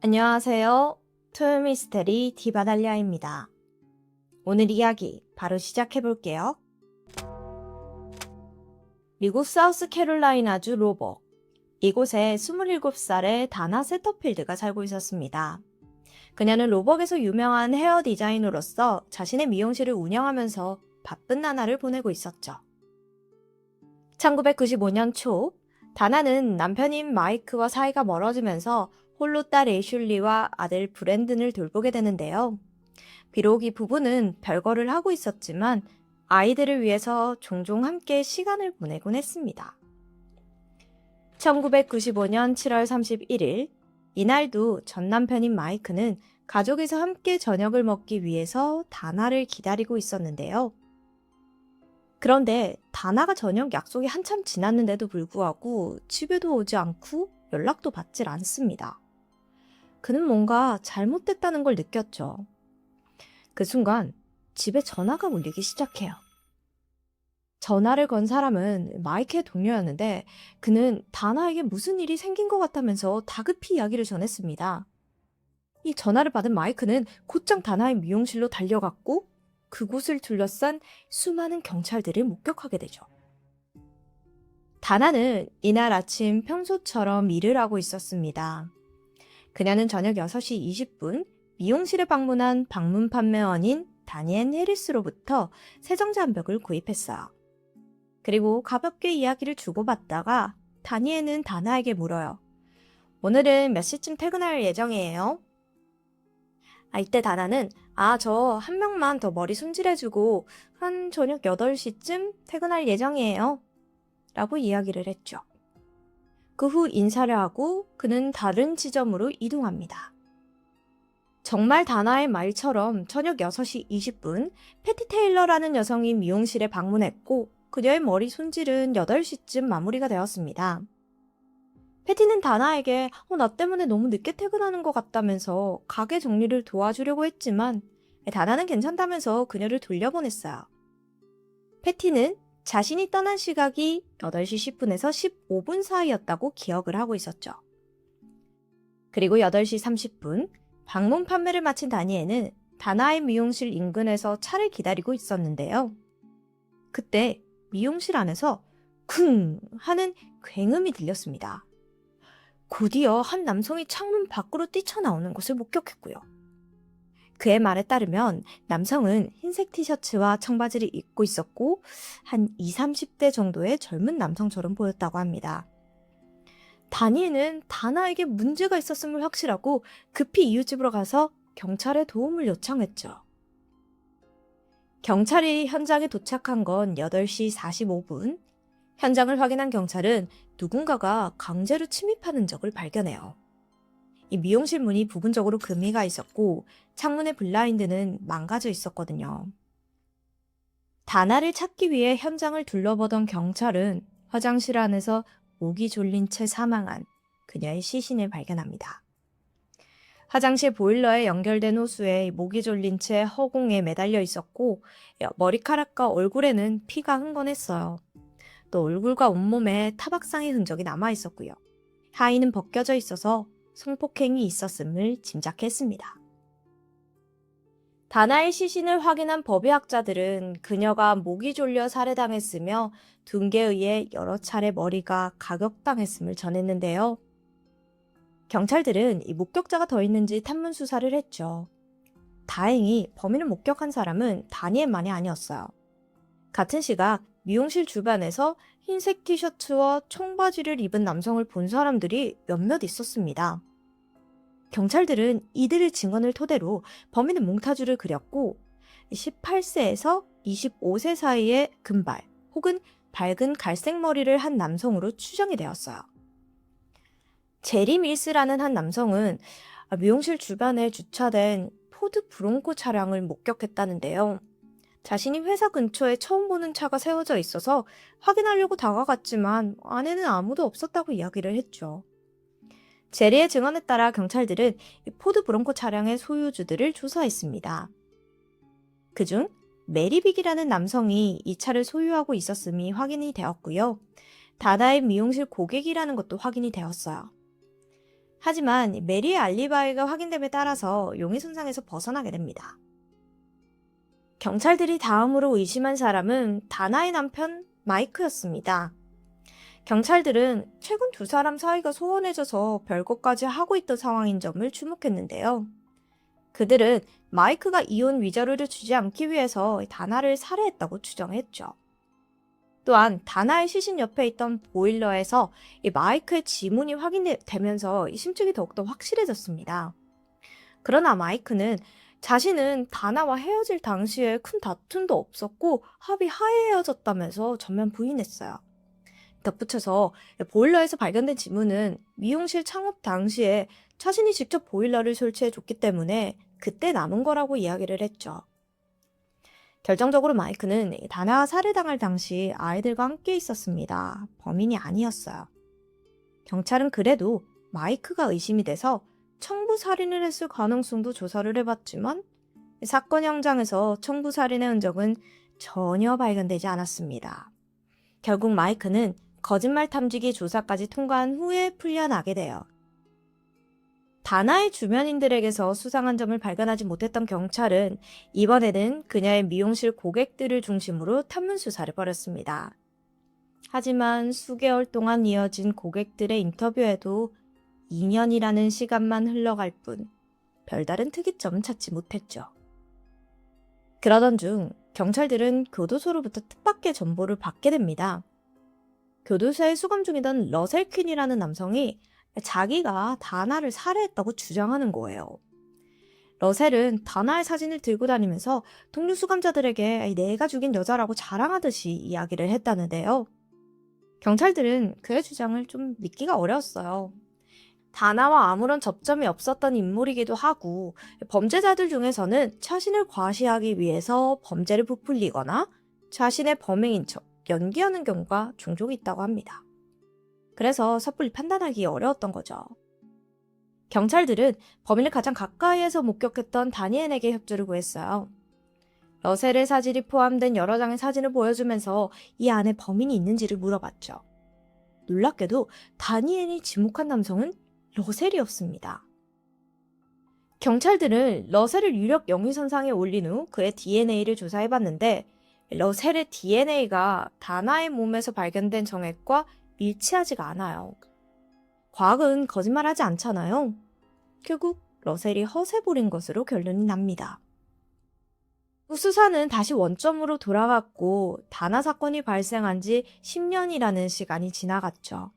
안녕하세요. 토요미스테리 디바달리아입니다. 오늘 이야기 바로 시작해볼게요. 미국 사우스캐롤라이나주 로벅. 이곳에 27살의 다나 세터필드가 살고 있었습니다. 그녀는 로벅에서 유명한 헤어 디자이너로서 자신의 미용실을 운영하면서 바쁜 나날을 보내고 있었죠. 1995년 초, 다나는 남편인 마이크와 사이가 멀어지면서 홀로 딸 애슐리와 아들 브랜든을 돌보게 되는데요. 비록 이 부부는 별거를 하고 있었지만 아이들을 위해서 종종 함께 시간을 보내곤 했습니다. 1995년 7월 31일, 이날도 전 남편인 마이크는 가족에서 함께 저녁을 먹기 위해서 다나를 기다리고 있었는데요. 그런데 다나가 저녁 약속이 한참 지났는데도 불구하고 집에도 오지 않고 연락도 받질 않습니다. 그는 뭔가 잘못됐다는 걸 느꼈죠. 그 순간 집에 전화가 울리기 시작해요. 전화를 건 사람은 마이크의 동료였는데 그는 다나에게 무슨 일이 생긴 것 같다면서 다급히 이야기를 전했습니다. 이 전화를 받은 마이크는 곧장 다나의 미용실로 달려갔고 그곳을 둘러싼 수많은 경찰들을 목격하게 되죠. 다나는 이날 아침 평소처럼 일을 하고 있었습니다. 그녀는 저녁 6시 20분 미용실에 방문한 방문 판매원인 다니엘 해리스로부터 세정제 한 벽을 구입했어요. 그리고 가볍게 이야기를 주고받다가 다니엘은 다나에게 물어요. 오늘은 몇 시쯤 퇴근할 예정이에요? 이때 다나는 저 한 명만 더 머리 손질해주고 한 저녁 8시쯤 퇴근할 예정이에요. 라고 이야기를 했죠. 그 후 인사를 하고 그는 다른 지점으로 이동합니다. 정말 다나의 말처럼 저녁 6시 20분 패티 테일러라는 여성이 미용실에 방문했고 그녀의 머리 손질은 8시쯤 마무리가 되었습니다. 패티는 다나에게 나 때문에 너무 늦게 퇴근하는 것 같다면서 가게 정리를 도와주려고 했지만 다나는 괜찮다면서 그녀를 돌려보냈어요. 패티는 자신이 떠난 시각이 8시 10분에서 15분 사이였다고 기억을 하고 있었죠. 그리고 8시 30분 방문 판매를 마친 다니엘은 다나의 미용실 인근에서 차를 기다리고 있었는데요. 그때 미용실 안에서 쿵 하는 굉음이 들렸습니다. 곧이어 한 남성이 창문 밖으로 뛰쳐나오는 것을 목격했고요. 그의 말에 따르면 남성은 흰색 티셔츠와 청바지를 입고 있었고 한 20, 30대 정도의 젊은 남성처럼 보였다고 합니다. 다니엘은 다나에게 문제가 있었음을 확실하고 급히 이웃집으로 가서 경찰의 도움을 요청했죠. 경찰이 현장에 도착한 건 8시 45분. 현장을 확인한 경찰은 누군가가 강제로 침입하는 적을 발견해요. 이 미용실 문이 부분적으로 금이가 있었고 창문의 블라인드는 망가져 있었거든요. 다나를 찾기 위해 현장을 둘러보던 경찰은 화장실 안에서 목이 졸린 채 사망한 그녀의 시신을 발견합니다. 화장실 보일러에 연결된 호수에 목이 졸린 채 허공에 매달려 있었고 머리카락과 얼굴에는 피가 흥건했어요. 또 얼굴과 온몸에 타박상의 흔적이 남아 있었고요. 하의는 벗겨져 있어서 성폭행이 있었음을 짐작했습니다. 다나의 시신을 확인한 법의학자들은 그녀가 목이 졸려 살해당했으며 둔기에 의해 여러 차례 머리가 가격당했음을 전했는데요. 경찰들은 이 목격자가 더 있는지 탐문 수사를 했죠. 다행히 범인을 목격한 사람은 다니엘만이 아니었어요. 같은 시각 미용실 주변에서 흰색 티셔츠와 청바지를 입은 남성을 본 사람들이 몇몇 있었습니다. 경찰들은 이들의 증언을 토대로 범인의 몽타주를 그렸고 18세에서 25세 사이의 금발 혹은 밝은 갈색 머리를 한 남성으로 추정이 되었어요. 제리 밀스라는 한 남성은 미용실 주변에 주차된 포드 브롱코 차량을 목격했다는데요. 자신이 회사 근처에 처음 보는 차가 세워져 있어서 확인하려고 다가갔지만 안에는 아무도 없었다고 이야기를 했죠. 제리의 증언에 따라 경찰들은 포드 브롱코 차량의 소유주들을 조사했습니다. 그중 메리빅이라는 남성이 이 차를 소유하고 있었음이 확인이 되었고요. 다나의 미용실 고객이라는 것도 확인이 되었어요. 하지만 메리의 알리바이가 확인됨에 따라서 용의선상에서 벗어나게 됩니다. 경찰들이 다음으로 의심한 사람은 다나의 남편 마이크였습니다. 경찰들은 최근 두 사람 사이가 소원해져서 별것까지 하고 있던 상황인 점을 주목했는데요. 그들은 마이크가 이혼 위자료를 주지 않기 위해서 다나를 살해했다고 추정했죠. 또한 다나의 시신 옆에 있던 보일러에서 이 마이크의 지문이 확인되면서 이 심증이 더욱더 확실해졌습니다. 그러나 마이크는 자신은 다나와 헤어질 당시에 큰 다툼도 없었고 합의하에 헤어졌다면서 전면 부인했어요. 덧붙여서 보일러에서 발견된 지문은 미용실 창업 당시에 자신이 직접 보일러를 설치해줬기 때문에 그때 남은 거라고 이야기를 했죠. 결정적으로 마이크는 다나가 살해당할 당시 아이들과 함께 있었습니다. 범인이 아니었어요. 경찰은 그래도 마이크가 의심이 돼서 청부 살인을 했을 가능성도 조사를 해봤지만 사건 현장에서 청부 살인의 흔적은 전혀 발견되지 않았습니다. 결국 마이크는 거짓말 탐지기 조사까지 통과한 후에 풀려나게 돼요. 다나의 주변인들에게서 수상한 점을 발견하지 못했던 경찰은 이번에는 그녀의 미용실 고객들을 중심으로 탐문 수사를 벌였습니다. 하지만 수개월 동안 이어진 고객들의 인터뷰에도 2년이라는 시간만 흘러갈 뿐 별다른 특이점은 찾지 못했죠. 그러던 중 경찰들은 교도소로부터 뜻밖의 정보를 받게 됩니다. 교도소에 수감 중이던 러셀 퀸이라는 남성이 자기가 다나를 살해했다고 주장하는 거예요. 러셀은 다나의 사진을 들고 다니면서 동료 수감자들에게 내가 죽인 여자라고 자랑하듯이 이야기를 했다는데요. 경찰들은 그의 주장을 좀 믿기가 어려웠어요. 다나와 아무런 접점이 없었던 인물이기도 하고 범죄자들 중에서는 자신을 과시하기 위해서 범죄를 부풀리거나 자신의 범행인 척 연기하는 경우가 종종 있다고 합니다. 그래서 섣불리 판단하기 어려웠던 거죠. 경찰들은 범인을 가장 가까이에서 목격했던 다니엘에게 협조를 구했어요. 러셀의 사진이 포함된 여러 장의 사진을 보여주면서 이 안에 범인이 있는지를 물어봤죠. 놀랍게도 다니엘이 지목한 남성은 러셀이었습니다. 경찰들은 러셀을 유력 영위선상에 올린 후 그의 DNA를 조사해봤는데 러셀의 DNA가 다나의 몸에서 발견된 정액과 일치하지가 않아요. 과학은 거짓말하지 않잖아요. 결국 러셀이 허세부린 것으로 결론이 납니다. 수사는 다시 원점으로 돌아갔고 다나 사건이 발생한 지 10년이라는 시간이 지나갔죠.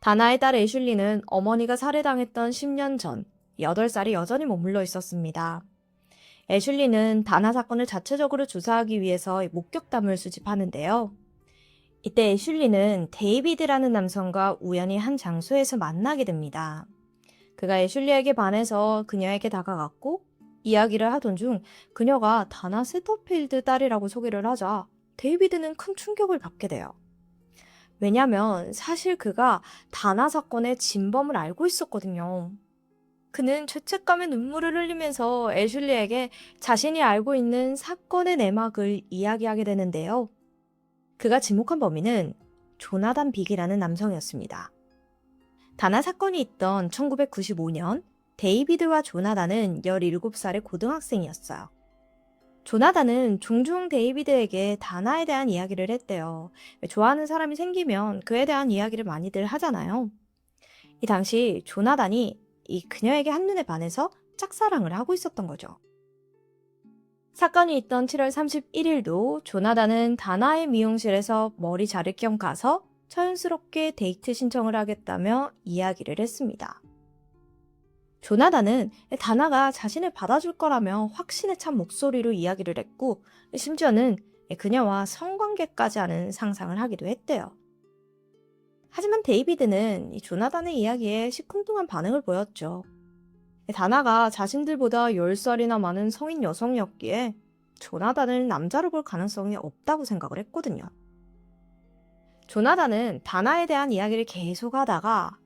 다나의 딸 애슐리는 어머니가 살해당했던 10년 전 8살이 여전히 머물러 있었습니다. 애슐리는 다나 사건을 자체적으로 조사하기 위해서 목격담을 수집하는데요. 이때 애슐리는 데이비드라는 남성과 우연히 한 장소에서 만나게 됩니다. 그가 애슐리에게 반해서 그녀에게 다가갔고 이야기를 하던 중 그녀가 다나 세터필드 딸이라고 소개를 하자 데이비드는 큰 충격을 받게 돼요. 왜냐면 사실 그가 다나 사건의 진범을 알고 있었거든요. 그는 죄책감에 눈물을 흘리면서 애슐리에게 자신이 알고 있는 사건의 내막을 이야기하게 되는데요. 그가 지목한 범인은 조나단 빅이라는 남성이었습니다. 다나 사건이 있던 1995년 데이비드와 조나단은 17살의 고등학생이었어요. 조나단은 종종 데이비드에게 다나에 대한 이야기를 했대요. 좋아하는 사람이 생기면 그에 대한 이야기를 많이들 하잖아요. 이 당시 조나단이 그녀에게 한눈에 반해서 짝사랑을 하고 있었던 거죠. 사건이 있던 7월 31일도 조나단은 다나의 미용실에서 머리 자를 겸 가서 자연스럽게 데이트 신청을 하겠다며 이야기를 했습니다. 조나단은 다나가 자신을 받아줄 거라며 확신에 찬 목소리로 이야기를 했고 심지어는 그녀와 성관계까지 하는 상상을 하기도 했대요. 하지만 데이비드는 이 조나단의 이야기에 시큰둥한 반응을 보였죠. 다나가 자신들보다 10살이나 많은 성인 여성이었기에 조나단을 남자로 볼 가능성이 없다고 생각을 했거든요. 조나단은 다나에 대한 이야기를 계속하다가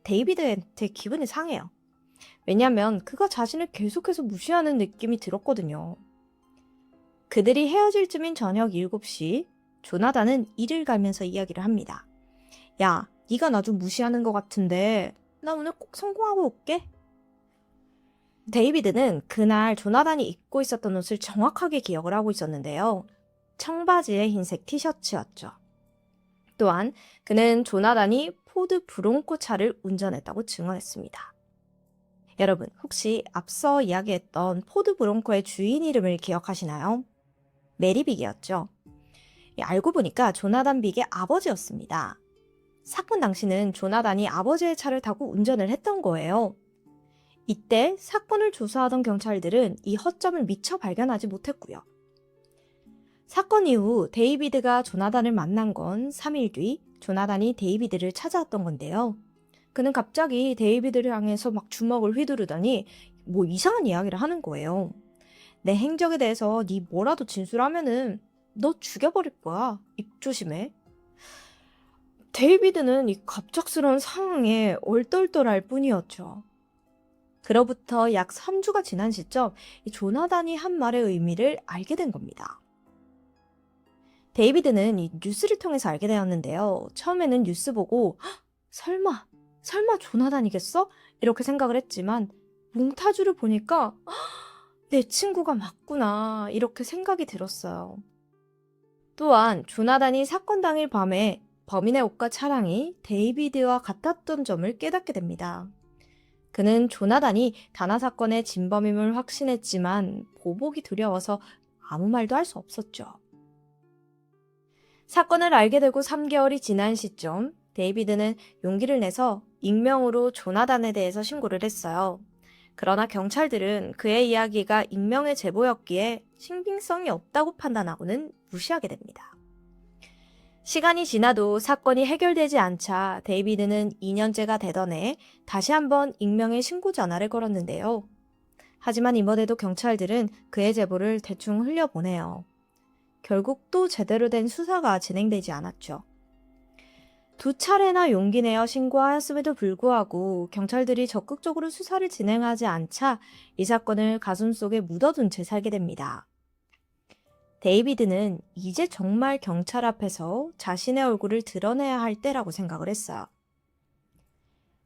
데이비드한테 기분이 상해요. 왜냐면 그가 자신을 계속해서 무시하는 느낌이 들었거든요. 그들이 헤어질 쯤인 저녁 7시 조나단은 이를 갈면서 이야기를 합니다. 야, 네가 나 좀 무시하는 것 같은데 나 오늘 꼭 성공하고 올게. 데이비드는 그날 조나단이 입고 있었던 옷을 정확하게 기억을 하고 있었는데요. 청바지에 흰색 티셔츠였죠. 또한 그는 조나단이 포드 브롱코 차를 운전했다고 증언했습니다. 여러분, 혹시 앞서 이야기했던 포드 브롱코의 주인 이름을 기억하시나요? 메리 빅이었죠. 알고 보니까 조나단 빅의 아버지였습니다. 사건 당시는 조나단이 아버지의 차를 타고 운전을 했던 거예요. 이때 사건을 조사하던 경찰들은 이 허점을 미처 발견하지 못했고요. 사건 이후 데이비드가 조나단을 만난 건 3일 뒤 조나단이 데이비드를 찾아왔던 건데요. 그는 갑자기 데이비드를 향해서 막 주먹을 휘두르더니 뭐 이상한 이야기를 하는 거예요. 내 행적에 대해서 네 뭐라도 진술하면은 너 죽여버릴 거야. 입 조심해. 데이비드는 이 갑작스러운 상황에 얼떨떨할 뿐이었죠. 그로부터 약 3주가 지난 시점 이 조나단이 한 말의 의미를 알게 된 겁니다. 데이비드는 이 뉴스를 통해서 알게 되었는데요. 처음에는 뉴스 보고 설마 조나단이겠어? 이렇게 생각을 했지만 몽타주를 보니까 내 친구가 맞구나 이렇게 생각이 들었어요. 또한 조나단이 사건 당일 밤에 범인의 옷과 차량이 데이비드와 같았던 점을 깨닫게 됩니다. 그는 조나단이 다나 사건의 진범임을 확신했지만 보복이 두려워서 아무 말도 할 수 없었죠. 사건을 알게 되고 3개월이 지난 시점, 데이비드는 용기를 내서 익명으로 조나단에 대해서 신고를 했어요. 그러나 경찰들은 그의 이야기가 익명의 제보였기에 신빙성이 없다고 판단하고는 무시하게 됩니다. 시간이 지나도 사건이 해결되지 않자 데이비드는 2년째가 되던 해 다시 한번 익명의 신고 전화를 걸었는데요. 하지만 이번에도 경찰들은 그의 제보를 대충 흘려보내요. 결국 또 제대로 된 수사가 진행되지 않았죠. 2차례나 용기 내어 신고하였음에도 불구하고 경찰들이 적극적으로 수사를 진행하지 않자 이 사건을 가슴속에 묻어둔 채 살게 됩니다. 데이비드는 이제 정말 경찰 앞에서 자신의 얼굴을 드러내야 할 때라고 생각을 했어요.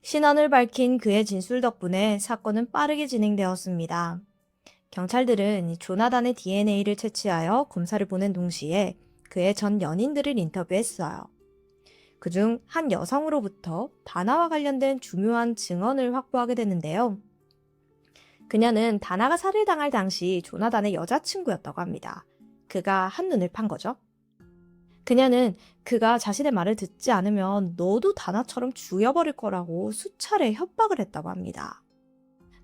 신원을 밝힌 그의 진술 덕분에 사건은 빠르게 진행되었습니다. 경찰들은 조나단의 DNA를 채취하여 검사를 보낸 동시에 그의 전 연인들을 인터뷰했어요. 그중 한 여성으로부터 다나와 관련된 중요한 증언을 확보하게 되는데요. 그녀는 다나가 살해당할 당시 조나단의 여자친구였다고 합니다. 그가 한눈을 판 거죠. 그녀는 그가 자신의 말을 듣지 않으면 너도 다나처럼 죽여버릴 거라고 수차례 협박을 했다고 합니다.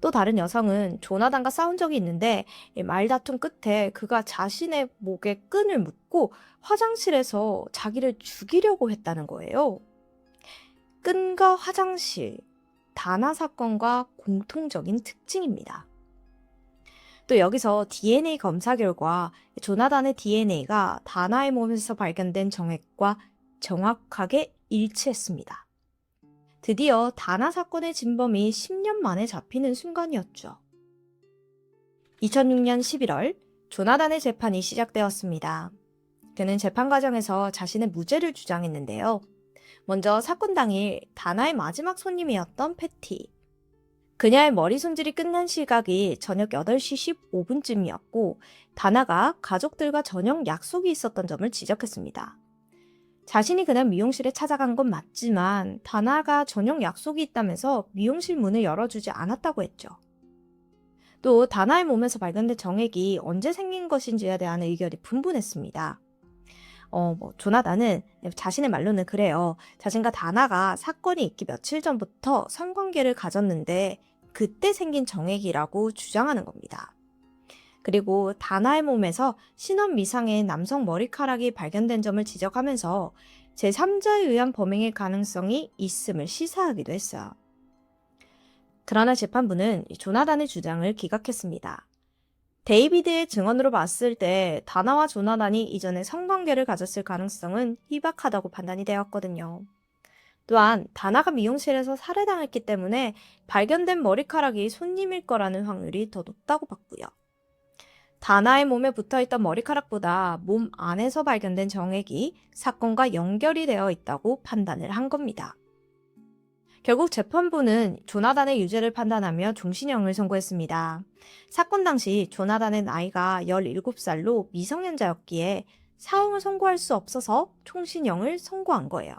또 다른 여성은 조나단과 싸운 적이 있는데 말다툼 끝에 그가 자신의 목에 끈을 묶고 화장실에서 자기를 죽이려고 했다는 거예요. 끈과 화장실, 다나 사건과 공통적인 특징입니다. 또 여기서 DNA 검사 결과 조나단의 DNA가 다나의 몸에서 발견된 정액과 정확하게 일치했습니다. 드디어 다나 사건의 진범이 10년 만에 잡히는 순간이었죠. 2006년 11월 조나단의 재판이 시작되었습니다. 그는 재판 과정에서 자신의 무죄를 주장했는데요. 먼저 사건 당일 다나의 마지막 손님이었던 패티. 그녀의 머리 손질이 끝난 시각이 저녁 8시 15분쯤이었고 다나가 가족들과 저녁 약속이 있었던 점을 지적했습니다. 자신이 그날 미용실에 찾아간 건 맞지만 다나가 저녁 약속이 있다면서 미용실 문을 열어주지 않았다고 했죠. 또 다나의 몸에서 발견된 정액이 언제 생긴 것인지에 대한 의견이 분분했습니다. 조나단은 자신의 말로는 그래요. 자신과 다나가 사건이 있기 며칠 전부터 성관계를 가졌는데 그때 생긴 정액이라고 주장하는 겁니다. 그리고 다나의 몸에서 신원 미상의 남성 머리카락이 발견된 점을 지적하면서 제3자에 의한 범행의 가능성이 있음을 시사하기도 했어요. 그러나 재판부는 조나단의 주장을 기각했습니다. 데이비드의 증언으로 봤을 때 다나와 조나단이 이전에 성관계를 가졌을 가능성은 희박하다고 판단이 되었거든요. 또한 다나가 미용실에서 살해당했기 때문에 발견된 머리카락이 손님일 거라는 확률이 더 높다고 봤고요. 다나의 몸에 붙어있던 머리카락보다 몸 안에서 발견된 정액이 사건과 연결이 되어 있다고 판단을 한 겁니다. 결국 재판부는 조나단의 유죄를 판단하며 종신형을 선고했습니다. 사건 당시 조나단의 나이가 17살로 미성년자였기에 사형을 선고할 수 없어서 총신형을 선고한 거예요.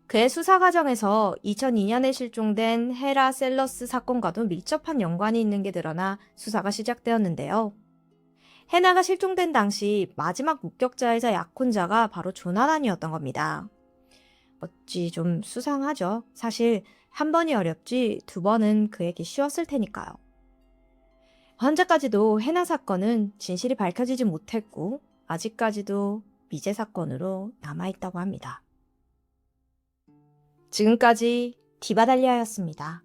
그의 수사 과정에서 2002년에 실종된 헤라 셀러스 사건과도 밀접한 연관이 있는 게 드러나 수사가 시작되었는데요. 헤나가 실종된 당시 마지막 목격자이자 약혼자가 바로 조나단이었던 겁니다. 어찌 좀 수상하죠? 사실 한 번이 어렵지 두 번은 그에게 쉬웠을 테니까요. 현재까지도 헤나 사건은 진실이 밝혀지지 못했고 아직까지도 미제 사건으로 남아있다고 합니다. 지금까지 디바달리아였습니다.